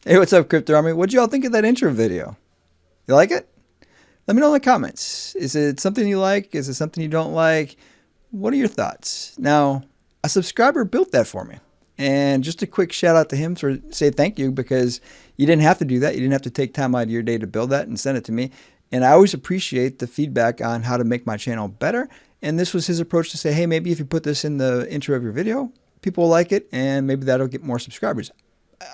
Hey, what's up, Crypto Army? What'd y'all think of that intro video? You like it? Let me know in the comments. Is it something you like? Is it something you don't like? What are your thoughts? Now, a subscriber built that for me. And just a quick shout out to him for say thank you, because you didn't have to do that. You didn't have to take time out of your day to build that and send it to me. And I always appreciate the feedback on how to make my channel better. And this was his approach to say, hey, maybe if you put this in the intro of your video, people will like it and maybe that'll get more subscribers.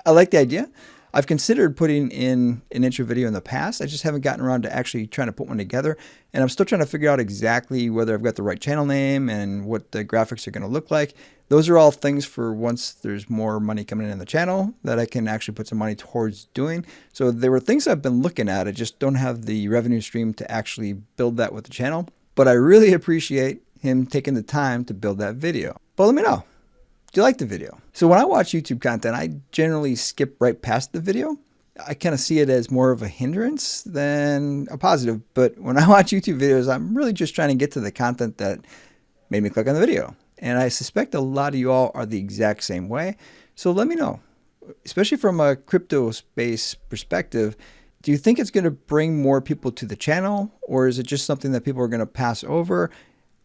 I like the idea. I've considered putting in an intro video in the past. I just haven't gotten around to actually trying to put one together. And I'm still trying to figure out exactly whether I've got the right channel name and what the graphics are going to look like. Those are all things for once there's more money coming in the channel that I can actually put some money towards doing. So there were things I've been looking at. I just don't have the revenue stream to actually build that with the channel. But I really appreciate him taking the time to build that video. But let me know. Do you like the video? So when I watch YouTube content, I generally skip right past the video. I kind of see it as more of a hindrance than a positive. But when I watch YouTube videos, I'm really just trying to get to the content that made me click on the video. And I suspect a lot of you all are the exact same way. So let me know, especially from a crypto space perspective, do you think it's going to bring more people to the channel, or is it just something that people are going to pass over?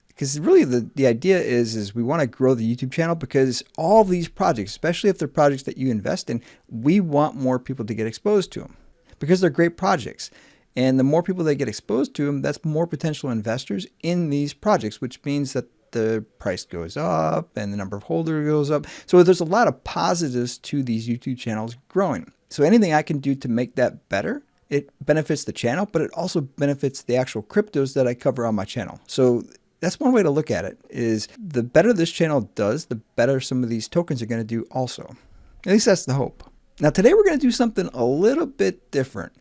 Because really the idea is we want to grow the YouTube channel, because all these projects, especially if they're projects that you invest in, we want more people to get exposed to them because they're great projects. And the more people that get exposed to them, that's more potential investors in these projects, which means that the price goes up and the number of holders goes up. So there's a lot of positives to these YouTube channels growing. So anything I can do to make that better, it benefits the channel, but it also benefits the actual cryptos that I cover on my channel. So that's one way to look at it, is the better this channel does, the better some of these tokens are going to do also. At least that's the hope. Now today we're going to do something a little bit different.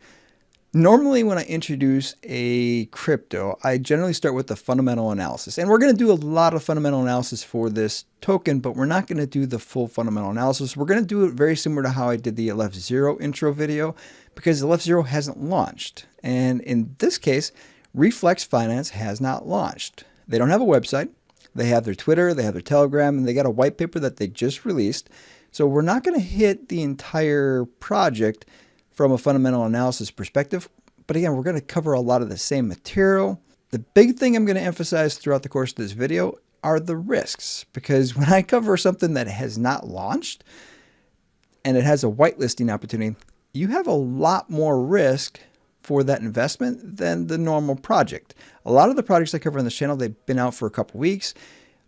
Normally when I introduce a crypto, I generally start with the fundamental analysis. And we're going to do a lot of fundamental analysis for this token, but we're not going to do the full fundamental analysis. We're going to do it very similar to how I did the Left0 intro video, because the Left0 hasn't launched. And in this case, Reflex Finance has not launched. They don't have a website. They have their Twitter, they have their Telegram, and they got a white paper that they just released. So we're not going to hit the entire project from a fundamental analysis perspective. But again, we're going to cover a lot of the same material. The big thing I'm going to emphasize throughout the course of this video are the risks, because when I cover something that has not launched and it has a whitelisting opportunity, you have a lot more risk for that investment than the normal project. A lot of the projects I cover on this channel, they've been out for a couple weeks.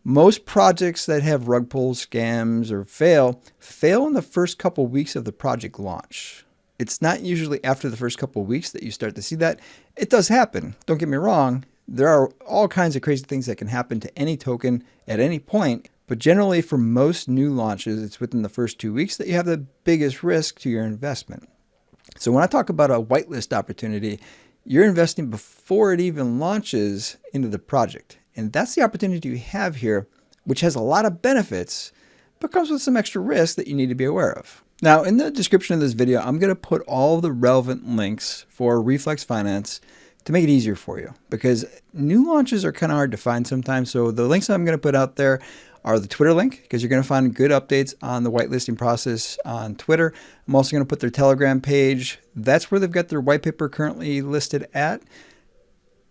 Most projects that have rug pulls, scams, or fail in the first couple weeks of the project launch. It's not usually after the first couple of weeks that you start to see that. It does happen. Don't get me wrong. There are all kinds of crazy things that can happen to any token at any point. But generally for most new launches, it's within the first 2 weeks that you have the biggest risk to your investment. So when I talk about a whitelist opportunity, you're investing before it even launches into the project. And that's the opportunity you have here, which has a lot of benefits, but comes with some extra risks that you need to be aware of. Now, in the description of this video, I'm going to put all the relevant links for Reflex Finance to make it easier for you, because new launches are kind of hard to find sometimes. So the links I'm going to put out there are the Twitter link, because you're going to find good updates on the whitelisting process on Twitter. I'm also going to put their Telegram page. That's where they've got their white paper currently listed at.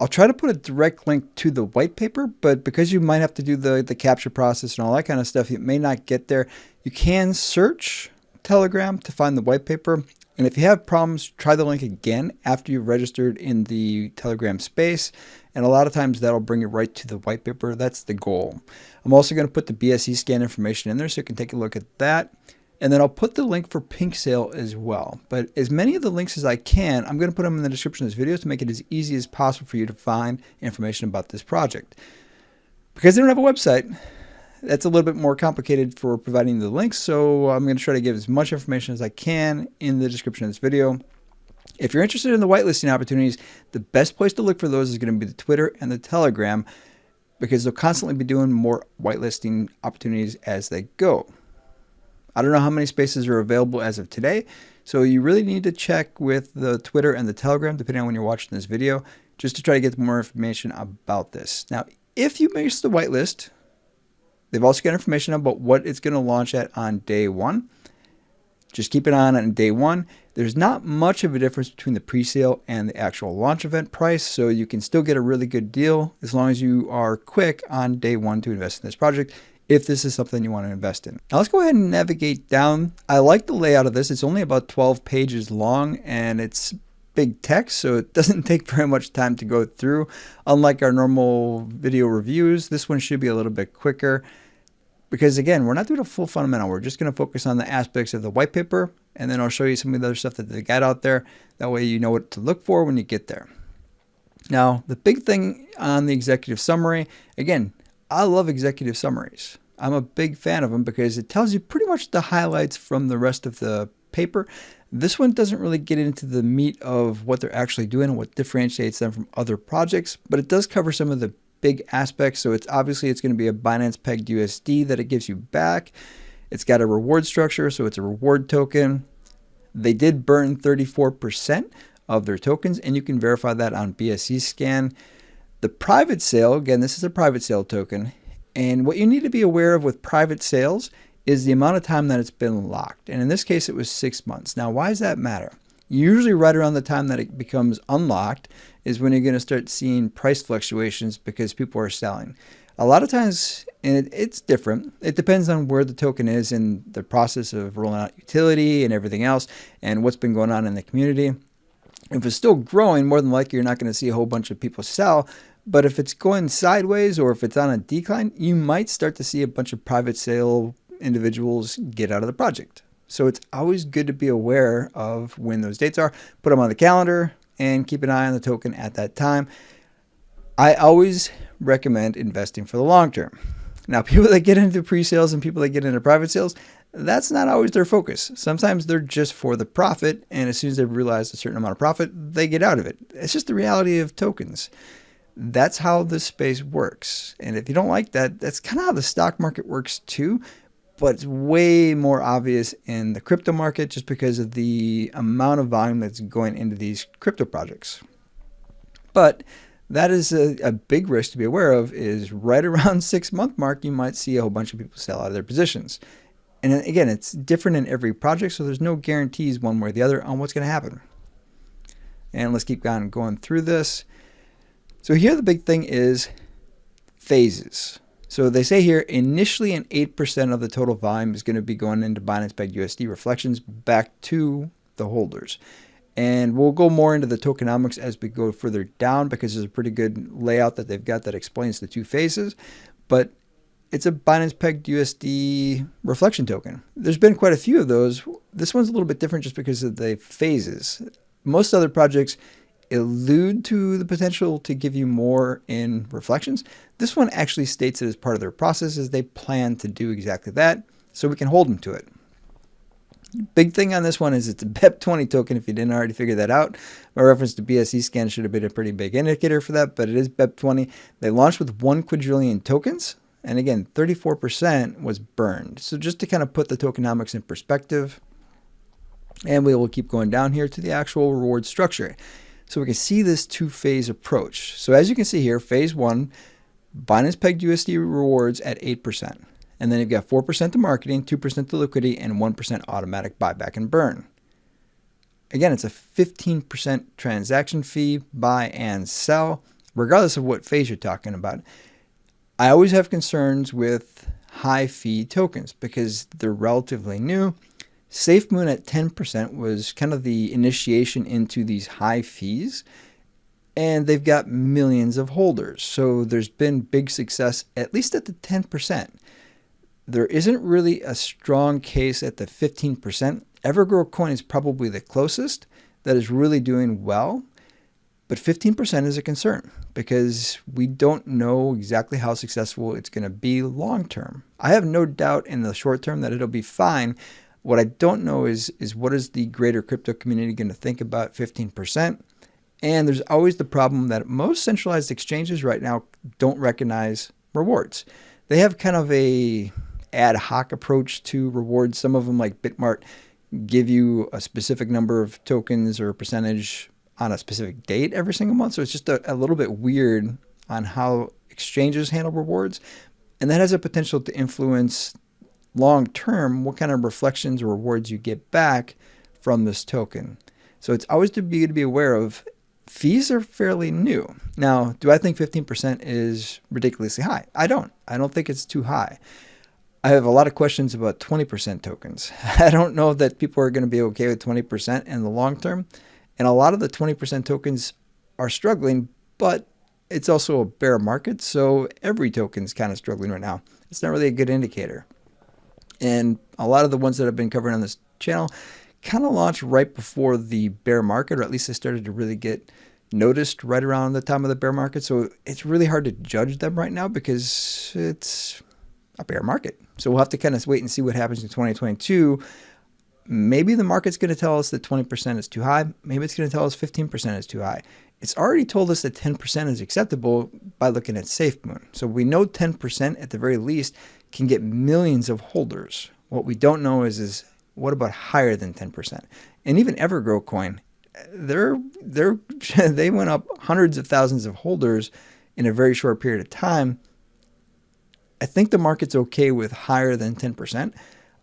I'll try to put a direct link to the white paper, but because you might have to do the capture process and all that kind of stuff, you may not get there. You can search Telegram to find the white paper. And if you have problems, try the link again after you've registered in the Telegram space. And a lot of times that'll bring you right to the white paper. That's the goal. I'm also going to put the BSCScan information in there so you can take a look at that. And then I'll put the link for Pinksale as well. But as many of the links as I can, I'm going to put them in the description of this video to make it as easy as possible for you to find information about this project. Because they don't have a website, that's a little bit more complicated for providing the links. So I'm going to try to give as much information as I can in the description of this video. If you're interested in the whitelisting opportunities, the best place to look for those is going to be the Twitter and the Telegram, because they'll constantly be doing more whitelisting opportunities as they go. I don't know how many spaces are available as of today, so you really need to check with the Twitter and the Telegram, depending on when you're watching this video, just to try to get more information about this. Now, if you miss the whitelist, they've also got information about what it's going to launch at on day one. Just keep it on day one. There's not much of a difference between the pre-sale and the actual launch event price, so you can still get a really good deal as long as you are quick on day one to invest in this project, if this is something you want to invest in. Now let's go ahead and navigate down. I like the layout of this. It's only about 12 pages long and it's big text, so it doesn't take very much time to go through. Unlike our normal video reviews, this one should be a little bit quicker. Because again, we're not doing a full fundamental. We're just going to focus on the aspects of the white paper, and then I'll show you some of the other stuff that they got out there. That way you know what to look for when you get there. Now, the big thing on the executive summary, again, I love executive summaries. I'm a big fan of them because it tells you pretty much the highlights from the rest of the paper. This one doesn't really get into the meat of what they're actually doing and what differentiates them from other projects, but it does cover some of the big aspects. So it's going to be a Binance pegged USD that it gives you back. It's got a reward structure, so it's a reward token. They did burn 34% of their tokens, and you can verify that on BSCScan. The private sale, again, this is a private sale token, and what you need to be aware of with private sales is the amount of time that it's been locked. And in this case, it was 6 months. Now, why does that matter? Usually right around the time that it becomes unlocked is when you're going to start seeing price fluctuations because people are selling. A lot of times, and it's different, it depends on where the token is in the process of rolling out utility and everything else and what's been going on in the community. If it's still growing, more than likely you're not going to see a whole bunch of people sell. But if it's going sideways or if it's on a decline, you might start to see a bunch of private sale individuals get out of the project. So it's always good to be aware of when those dates are, put them on the calendar, and keep an eye on the token at that time. I always recommend investing for the long term. Now, people that get into pre-sales and people that get into private sales, that's not always their focus. Sometimes they're just for the profit, and as soon as they've realized a certain amount of profit, they get out of it. It's just the reality of tokens. That's how this space works. And if you don't like that, that's kind of how the stock market works too. But it's way more obvious in the crypto market just because of the amount of volume that's going into these crypto projects. But that is a big risk to be aware of, is right around 6 month mark, you might see a whole bunch of people sell out of their positions. And again, it's different in every project, so there's no guarantees one way or the other on what's going to happen. And let's keep going through this. So here the big thing is phases. So they say here, initially an 8% of the total volume is going to be going into Binance pegged USD reflections back to the holders. And we'll go more into the tokenomics as we go further down because there's a pretty good layout that they've got that explains the two phases. But it's a Binance pegged USD reflection token. There's been quite a few of those. This one's a little bit different just because of the phases. Most other projects allude to the potential to give you more in reflections. This one actually states it as part of their process as they plan to do exactly that, so we can hold them to it. Big thing on this one is it's a BEP20 token, if you didn't already figure that out. My reference to BSCScan should have been a pretty big indicator for that, but it is BEP20. They launched with 1 quadrillion tokens, and again, 34% was burned. So just to kind of put the tokenomics in perspective, and we will keep going down here to the actual reward structure. So we can see this two-phase approach. So as you can see here, phase 1, Binance pegged USD rewards at 8%. And then you've got 4% to marketing, 2% to liquidity, and 1% automatic buyback and burn. Again, it's a 15% transaction fee, buy and sell, regardless of what phase you're talking about. I always have concerns with high fee tokens because they're relatively new. SafeMoon at 10% was kind of the initiation into these high fees, and they've got millions of holders. So there's been big success, at least at the 10%. There isn't really a strong case at the 15%. Evergrow Coin is probably the closest that is really doing well, but 15% is a concern because we don't know exactly how successful it's going to be long term. I have no doubt in the short term that it'll be fine. What I don't know is what is the greater crypto community going to think about 15%? And there's always the problem that most centralized exchanges right now don't recognize rewards. They have kind of a ad hoc approach to rewards. Some of them, like Bitmart, give you a specific number of tokens or a percentage on a specific date every single month. So it's just a little bit weird on how exchanges handle rewards. And that has a potential to influence long term, what kind of reflections or rewards you get back from this token. So it's always to be aware of. Fees are fairly new. Now, do I think 15% is ridiculously high? I don't. I don't think it's too high. I have a lot of questions about 20% tokens. I don't know that people are going to be okay with 20% in the long term. And a lot of the 20% tokens are struggling, but it's also a bear market. So every token is kind of struggling right now. It's not really a good indicator. And a lot of the ones that I've been covering on this channel kind of launched right before the bear market, or at least they started to really get noticed right around the time of the bear market. So it's really hard to judge them right now because it's a bear market. So we'll have to kind of wait and see what happens in 2022. Maybe the market's going to tell us that 20% is too high. Maybe it's going to tell us 15% is too high. It's already told us that 10% is acceptable by looking at SafeMoon. So we know 10% at the very least can get millions of holders. What we don't know is what about higher than 10%? And even Evergrow Coin, they went up hundreds of thousands of holders in a very short period of time. I think the market's okay with higher than 10%.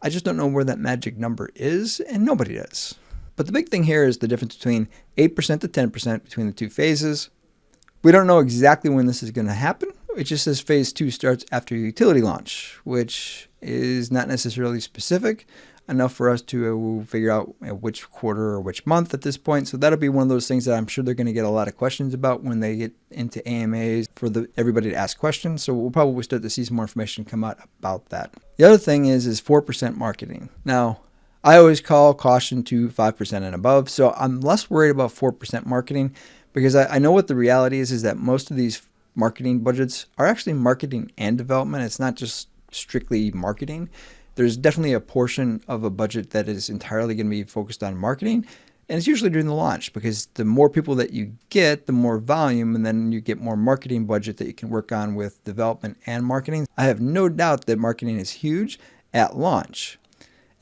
I just don't know where that magic number is, and nobody does. But the big thing here is the difference between 8% to 10% between the two phases. We don't know exactly when this is going to happen. It just says phase 2 starts after utility launch, which is not necessarily specific enough for us to figure out which quarter or which month at this point. So that'll be one of those things that I'm sure they're going to get a lot of questions about when they get into AMAs for everybody to ask questions. So we'll probably start to see some more information come out about that. The other thing is 4% marketing. Now, I always call caution to 5% and above. So I'm less worried about 4% marketing because I know what the reality is that most of these marketing budgets are actually marketing and development. It's not just strictly marketing. There's definitely a portion of a budget that is entirely going to be focused on marketing. And it's usually during the launch because the more people that you get, the more volume, and then you get more marketing budget that you can work on with development and marketing. I have no doubt that marketing is huge at launch.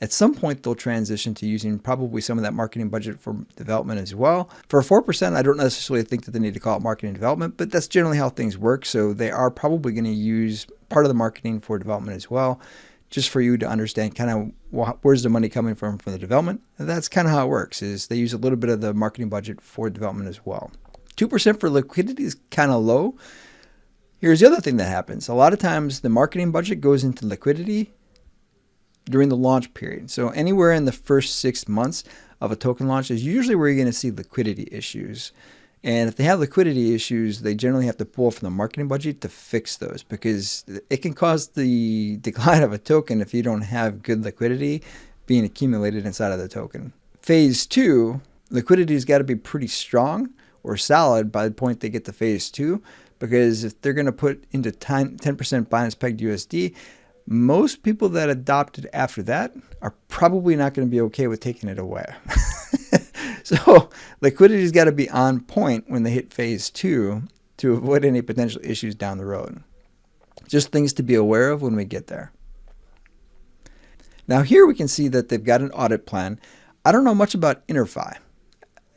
At some point, they'll transition to using probably some of that marketing budget for development as well. For 4%, I don't necessarily think that they need to call it marketing development, but that's generally how things work. So they are probably going to use part of the marketing for development as well, just for you to understand kind of where's the money coming from the development. And that's kind of how it works, is they use a little bit of the marketing budget for development as well. 2% for liquidity is kind of low. Here's the other thing that happens. A lot of times the marketing budget goes into liquidity during the launch period. So anywhere in the first 6 months of a token launch is usually where you're going to see liquidity issues. And if they have liquidity issues, they generally have to pull from the marketing budget to fix those because it can cause the decline of a token if you don't have good liquidity being accumulated inside of the token. Phase 2, liquidity has got to be pretty strong or solid by the point they get to phase 2, because if they're going to put into 10% Binance pegged USD, most people that adopted after that are probably not going to be okay with taking it away. So liquidity's got to be on point when they hit phase 2 to avoid any potential issues down the road. Just things to be aware of when we get there. Now here we can see that they've got an audit plan. I don't know much about InterFi.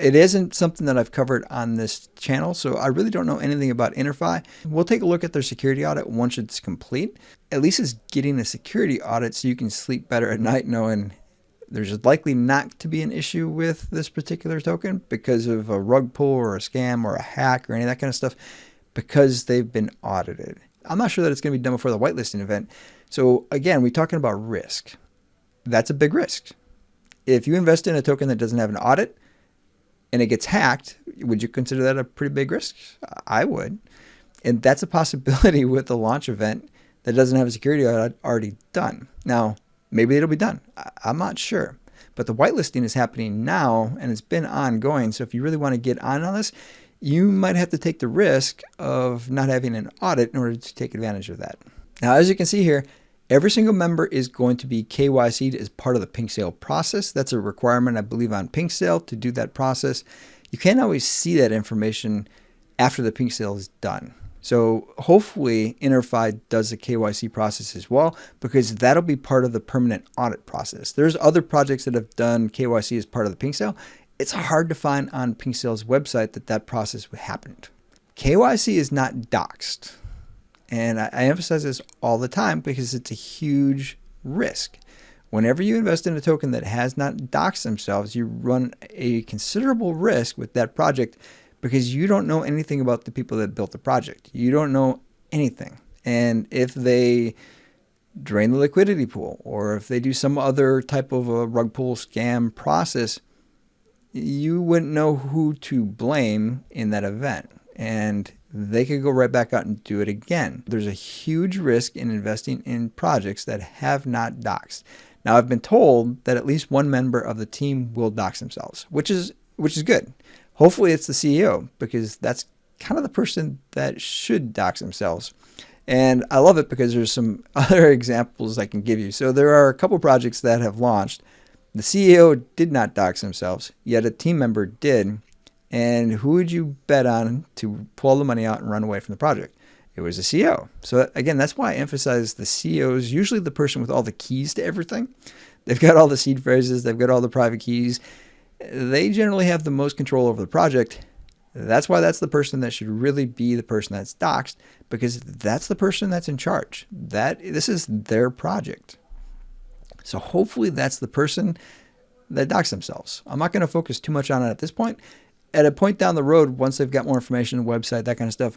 It isn't something that I've covered on this channel, so I really don't know anything about InterFi. We'll take a look at their security audit once it's complete. At least it's getting a security audit so you can sleep better at night knowing there's likely not to be an issue with this particular token because of a rug pull or a scam or a hack or any of that kind of stuff, because they've been audited. I'm not sure that it's going to be done before the whitelisting event. So again, we're talking about risk. That's a big risk. If you invest in a token that doesn't have an audit and it gets hacked, would you consider that a pretty big risk? I would. And that's a possibility with the launch event that doesn't have a security audit already done. Now, maybe it'll be done. I'm not sure. But the whitelisting is happening now, and it's been ongoing. So if you really want to get on this, you might have to take the risk of not having an audit in order to take advantage of that. Now, as you can see here, every single member is going to be KYC'd as part of the Pinksale process. That's a requirement, I believe, on Pinksale to do that process. You can't always see that information after the Pinksale is done. So hopefully InterFi does the KYC process as well, because that'll be part of the permanent audit process. There's other projects that have done KYC as part of the Pinksale. It's hard to find on Pinksale's website that process happened. KYC is not doxed. And I emphasize this all the time because it's a huge risk. Whenever you invest in a token that has not doxed themselves, you run a considerable risk with that project because you don't know anything about the people that built the project. You don't know anything. And if they drain the liquidity pool, or if they do some other type of a rug pull scam process, you wouldn't know who to blame in that event. And they could go right back out and do it again. There's a huge risk in investing in projects that have not doxed. Now, I've been told that at least one member of the team will dox themselves, which is good. Hopefully it's the CEO, because that's kind of the person that should dox themselves. And I love it because there's some other examples I can give you. So there are a couple projects that have launched. The CEO did not dox themselves, yet a team member did. And who would you bet on to pull the money out and run away from the project? It was the CEO. So again, that's why I emphasize the CEO is usually the person with all the keys to everything. They've got all the seed phrases. They've got all the private keys. They generally have the most control over the project. That's why that's the person that should really be the person that's doxed, because that's the person that's in charge. This is their project. So hopefully that's the person that doxed themselves. I'm not going to focus too much on it at this point. At a point down the road, once they've got more information, website, that kind of stuff,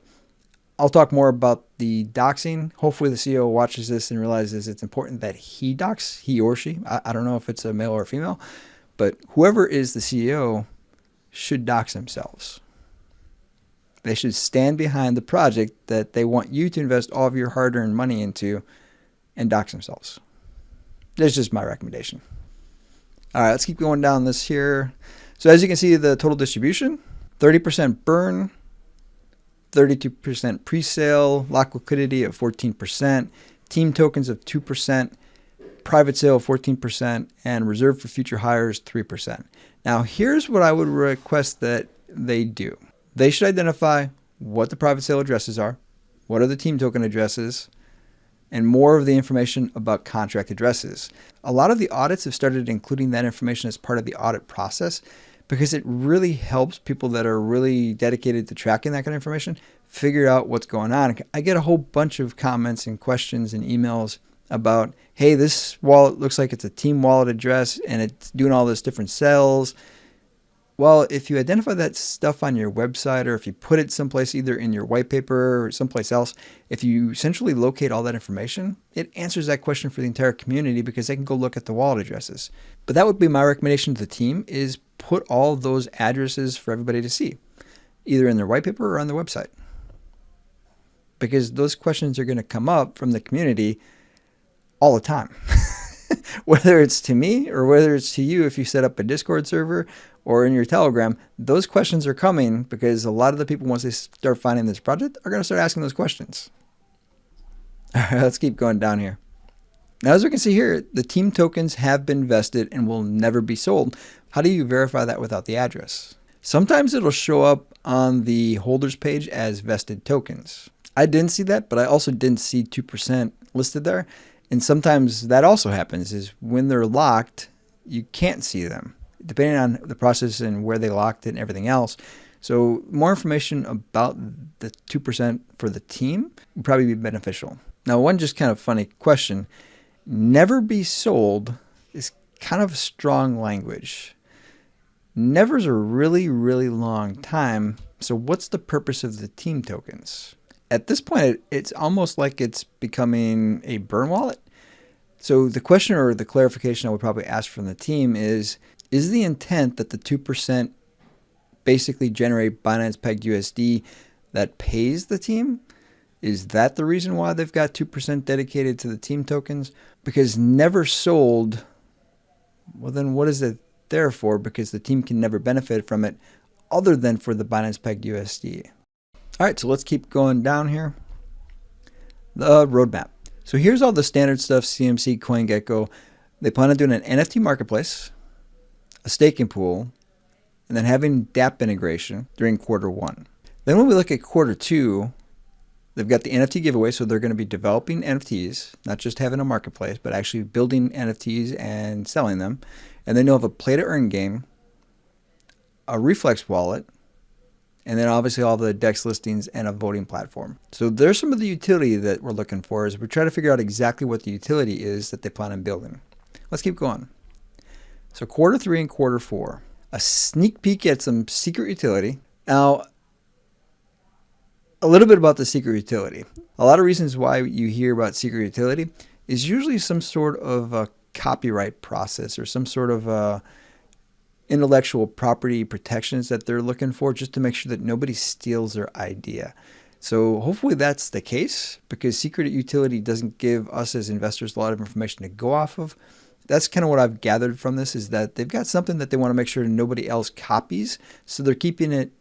I'll talk more about the doxing. Hopefully the CEO watches this and realizes it's important that he dox, he or she. I don't know if it's a male or a female, but whoever is the CEO should dox themselves. They should stand behind the project that they want you to invest all of your hard-earned money into and dox themselves. That's just my recommendation. All right, let's keep going down this here. So as you can see, the total distribution, 30% burn, 32% pre-sale, lock liquidity of 14%, team tokens of 2%, private sale of 14%, and reserved for future hires 3%. Now here's what I would request that they do. They should identify what the private sale addresses are, what are the team token addresses, and more of the information about contract addresses. A lot of the audits have started including that information as part of the audit process because it really helps people that are really dedicated to tracking that kind of information figure out what's going on. I get a whole bunch of comments and questions and emails about, hey, this wallet looks like it's a team wallet address and it's doing all this different sales. Well, if you identify that stuff on your website, or if you put it someplace, either in your white paper or someplace else, if you centrally locate all that information, it answers that question for the entire community because they can go look at the wallet addresses. But that would be my recommendation to the team, is put all those addresses for everybody to see, either in their white paper or on their website. Because those questions are going to come up from the community all the time. Whether it's to me or whether it's to you, if you set up a Discord server or in your Telegram, those questions are coming because a lot of the people, once they start finding this project, are going to start asking those questions. All right, let's keep going down here. Now, as we can see here, the team tokens have been vested and will never be sold. How do you verify that without the address? Sometimes it'll show up on the holders page as vested tokens. I didn't see that, but I also didn't see 2% listed there. And sometimes that also happens, is when they're locked, you can't see them, depending on the process and where they locked it and everything else. So more information about the 2% for the team would probably be beneficial. Now, one just kind of funny question, never be sold is kind of strong language. Never's a really, really long time. So what's the purpose of the team tokens? At this point, it's almost like it's becoming a burn wallet. So the question or the clarification I would probably ask from the team is the intent that the 2% basically generate Binance pegged USD that pays the team? Is that the reason why they've got 2% dedicated to the team tokens? Because never sold, well then what is it there for? Because the team can never benefit from it other than for the Binance pegged USD. All right, so let's keep going down here. The roadmap. So here's all the standard stuff, CMC, CoinGecko. They plan on doing an NFT marketplace, a staking pool, and then having DApp integration during Q1. Then when we look at Q2, they've got the NFT giveaway, so they're going to be developing NFTs, not just having a marketplace, but actually building NFTs and selling them. And then you'll have a play to earn game, a Reflex wallet, And then obviously all the DEX listings and a voting platform. So there's some of the utility that we're looking for as we try to figure out exactly what the utility is that they plan on building. Let's keep going. So Q3 and Q4, a sneak peek at some secret utility. Now, a little bit about the secret utility. A lot of reasons why you hear about secret utility is usually some sort of a copyright process or some sort of intellectual property protections that they're looking for just to make sure that nobody steals their idea. So hopefully that's the case, because secret utility doesn't give us as investors a lot of information to go off of. That's kind of what I've gathered from this, is that they've got something that they want to make sure nobody else copies. So they're keeping it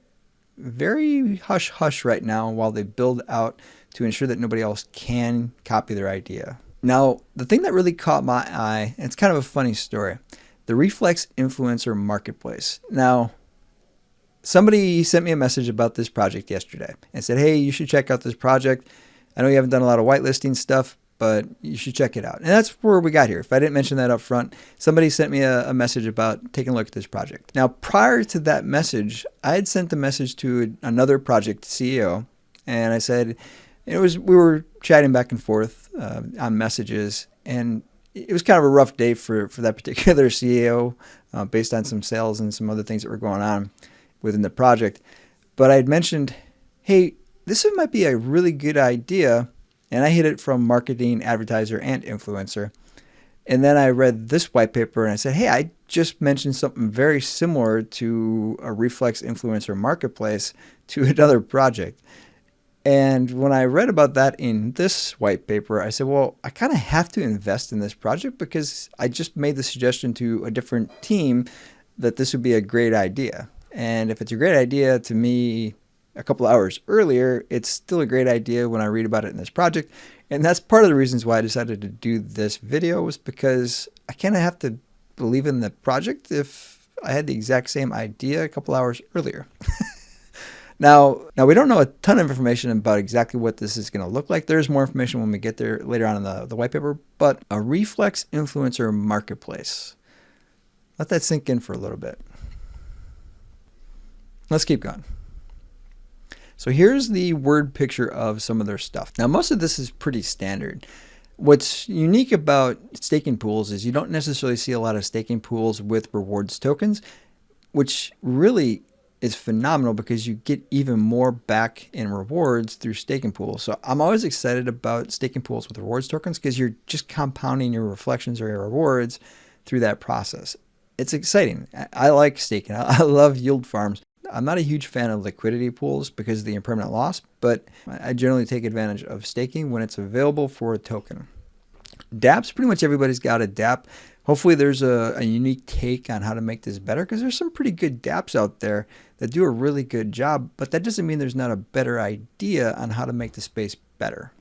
very hush-hush right now while they build out to ensure that nobody else can copy their idea. Now, the thing that really caught my eye, and it's kind of a funny story, the Reflex Influencer Marketplace. Now, somebody sent me a message about this project yesterday and said, hey, you should check out this project. I know you haven't done a lot of whitelisting stuff, but you should check it out. And that's where we got here. If I didn't mention that up front, somebody sent me a message about taking a look at this project. Now, prior to that message, I had sent a message to another project CEO, and I said, we were chatting back and forth on messages, and it was kind of a rough day for that particular CEO based on some sales and some other things that were going on within the project. But I had mentioned, hey, this might be a really good idea. And I hit it from marketing, advertiser, and influencer. And then I read this white paper and I said, hey, I just mentioned something very similar to a Reflex Influencer Marketplace to another project. And when I read about that in this white paper, I said, well, I kind of have to invest in this project because I just made the suggestion to a different team that this would be a great idea. And if it's a great idea to me a couple hours earlier, it's still a great idea when I read about it in this project. And that's part of the reasons why I decided to do this video, was because I kind of have to believe in the project if I had the exact same idea a couple hours earlier. Now we don't know a ton of information about exactly what this is going to look like. There's more information when we get there later on in the white paper, but a Reflex Influencer Marketplace. Let that sink in for a little bit. Let's keep going. So here's the word picture of some of their stuff. Now, most of this is pretty standard. What's unique about staking pools is you don't necessarily see a lot of staking pools with rewards tokens, which really is phenomenal because you get even more back in rewards through staking pools. So I'm always excited about staking pools with rewards tokens because you're just compounding your reflections or your rewards through that process. It's exciting. I like staking. I love yield farms. I'm not a huge fan of liquidity pools because of the impermanent loss, but I generally take advantage of staking when it's available for a token. dApps, pretty much everybody's got a dApp. Hopefully there's a unique take on how to make this better, because there's some pretty good dApps out there that do a really good job, but that doesn't mean there's not a better idea on how to make the space better.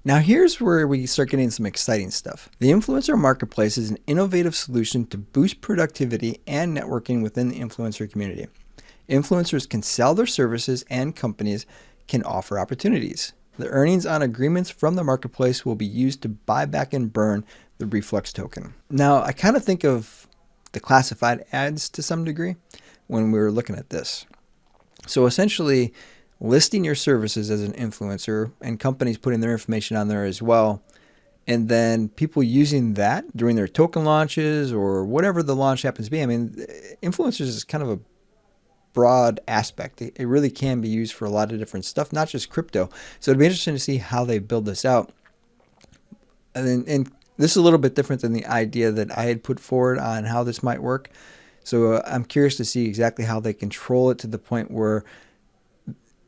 Now here's where we start getting some exciting stuff. The influencer marketplace is an innovative solution to boost productivity and networking within the influencer community. Influencers can sell their services and companies can offer opportunities. The earnings on agreements from the marketplace will be used to buy back and burn the Reflex token. Now I kind of think of the classified ads to some degree when we were looking at this. So essentially, listing your services as an influencer and companies putting their information on there as well, and then people using that during their token launches or whatever the launch happens to be. I mean, influencers is kind of a broad aspect. It really can be used for a lot of different stuff, not just crypto. So it'd be interesting to see how they build this out. And this is a little bit different than the idea that I had put forward on how this might work. So I'm curious to see exactly how they control it to the point where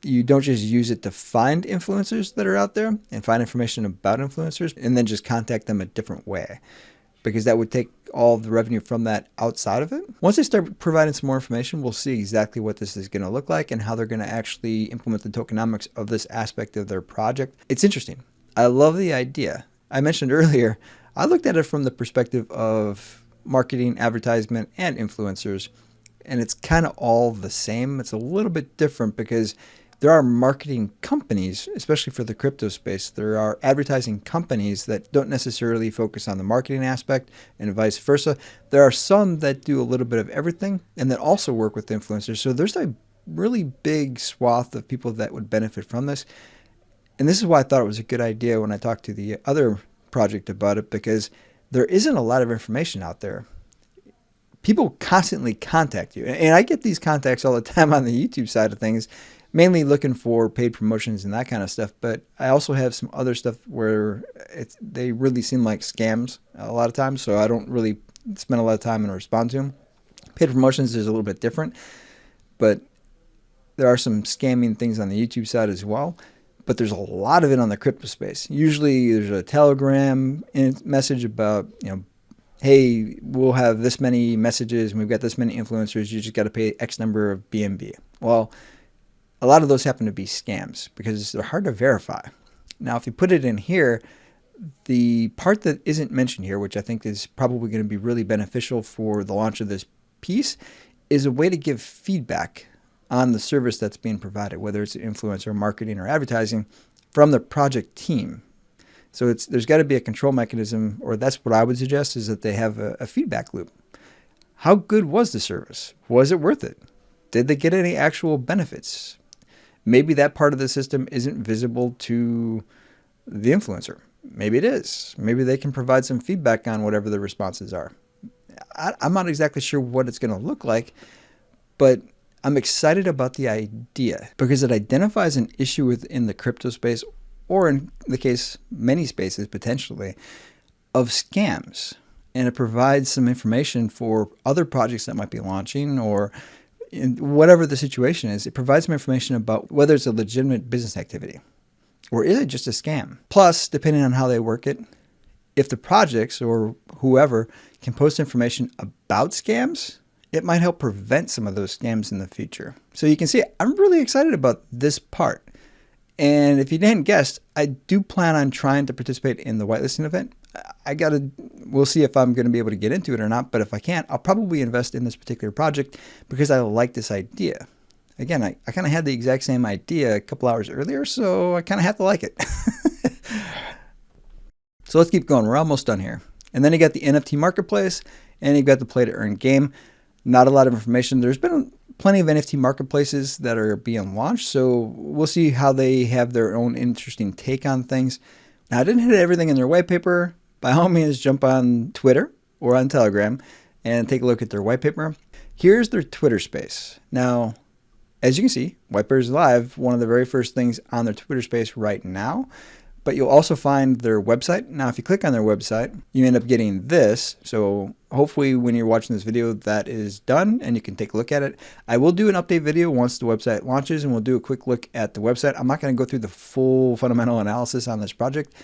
you don't just use it to find influencers that are out there and find information about influencers and then just contact them a different way, because that would take all the revenue from that outside of it. Once they start providing some more information, we'll see exactly what this is going to look like and how they're going to actually implement the tokenomics of this aspect of their project. It's interesting. I love the idea. I mentioned earlier, I looked at it from the perspective of marketing, advertisement, and influencers, and it's kind of all the same. It's a little bit different because there are marketing companies, especially for the crypto space. There are advertising companies that don't necessarily focus on the marketing aspect, and vice versa. There are some that do a little bit of everything and that also work with influencers. So there's a really big swath of people that would benefit from this. And this is why I thought it was a good idea when I talked to the other project about it, because there isn't a lot of information out there. People constantly contact you. And I get these contacts all the time on the YouTube side of things, mainly looking for paid promotions and that kind of stuff. But I also have some other stuff where they really seem like scams a lot of times. So I don't really spend a lot of time and respond to them. Paid promotions is a little bit different, but there are some scamming things on the YouTube side as well. But there's a lot of it on the crypto space. Usually there's a Telegram message about, hey, we'll have this many messages and we've got this many influencers. You just got to pay X number of BNB. Well, a lot of those happen to be scams because they're hard to verify. Now, if you put it in here, the part that isn't mentioned here, which I think is probably going to be really beneficial for the launch of this piece, is a way to give feedback on the service that's being provided, whether it's influencer, marketing, or advertising, from the project team. So there's got to be a control mechanism, or that's what I would suggest, is that they have a feedback loop. How good was the service? Was it worth it? Did they get any actual benefits? Maybe that part of the system isn't visible to the influencer. Maybe it is. Maybe they can provide some feedback on whatever the responses are. I'm not exactly sure what it's going to look like, but I'm excited about the idea because it identifies an issue within the crypto space, or in the case, many spaces potentially, of scams. And it provides some information for other projects that might be launching, or whatever the situation is. It provides some information about whether it's a legitimate business activity or is it just a scam. Plus, depending on how they work it, if the projects or whoever can post information about scams, it might help prevent some of those scams in the future. So you can see, I'm really excited about this part. And if you didn't guess, I do plan on trying to participate in the whitelisting event. We'll see if I'm going to be able to get into it or not. But if I can't, I'll probably invest in this particular project because I like this idea. Again, I kind of had the exact same idea a couple hours earlier, so I kind of have to like it. So let's keep going. We're almost done here. And then you got the NFT marketplace and you've got the play to earn game. Not a lot of information. There's been plenty of NFT marketplaces that are being launched, so we'll see how they have their own interesting take on things. Now, I didn't hit everything in their white paper. By all means, jump on Twitter or on Telegram and take a look at their white paper. Here's their Twitter space. Now, as you can see, Whitepaper is live, one of the very first things on their Twitter space right now. But you'll also find their website. Now, if you click on their website, you end up getting this. So hopefully when you're watching this video, that is done and you can take a look at it. I will do an update video once the website launches and we'll do a quick look at the website. I'm not going to go through the full fundamental analysis on this project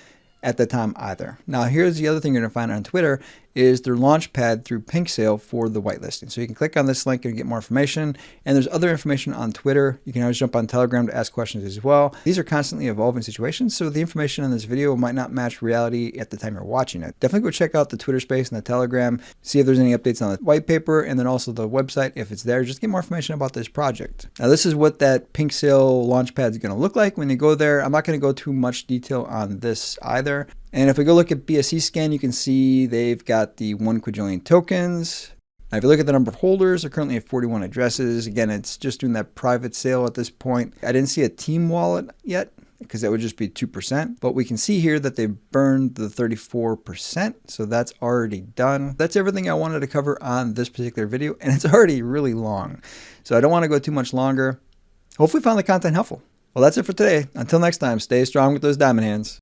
at the time either. Now, here's the other thing you're going to find on Twitter is their launch pad through Pinksale for the whitelisting. So you can click on this link and get more information. And there's other information on Twitter. You can always jump on Telegram to ask questions as well. These are constantly evolving situations, so the information in this video might not match reality at the time you're watching it. Definitely go check out the Twitter space and the Telegram, see if there's any updates on the white paper, and then also the website if it's there. Just get more information about this project. Now, this is what that Pinksale launch pad is going to look like when you go there. I'm not going to go too much detail on this either. And if we go look at BSCScan, you can see they've got the 1 quadrillion tokens. Now, if you look at the number of holders, they're currently at 41 addresses. Again, it's just doing that private sale at this point. I didn't see a team wallet yet because that would just be 2%. But we can see here that they've burned the 34%. So that's already done. That's everything I wanted to cover on this particular video. And it's already really long. So I don't want to go too much longer. Hopefully you found the content helpful. Well, that's it for today. Until next time, stay strong with those diamond hands.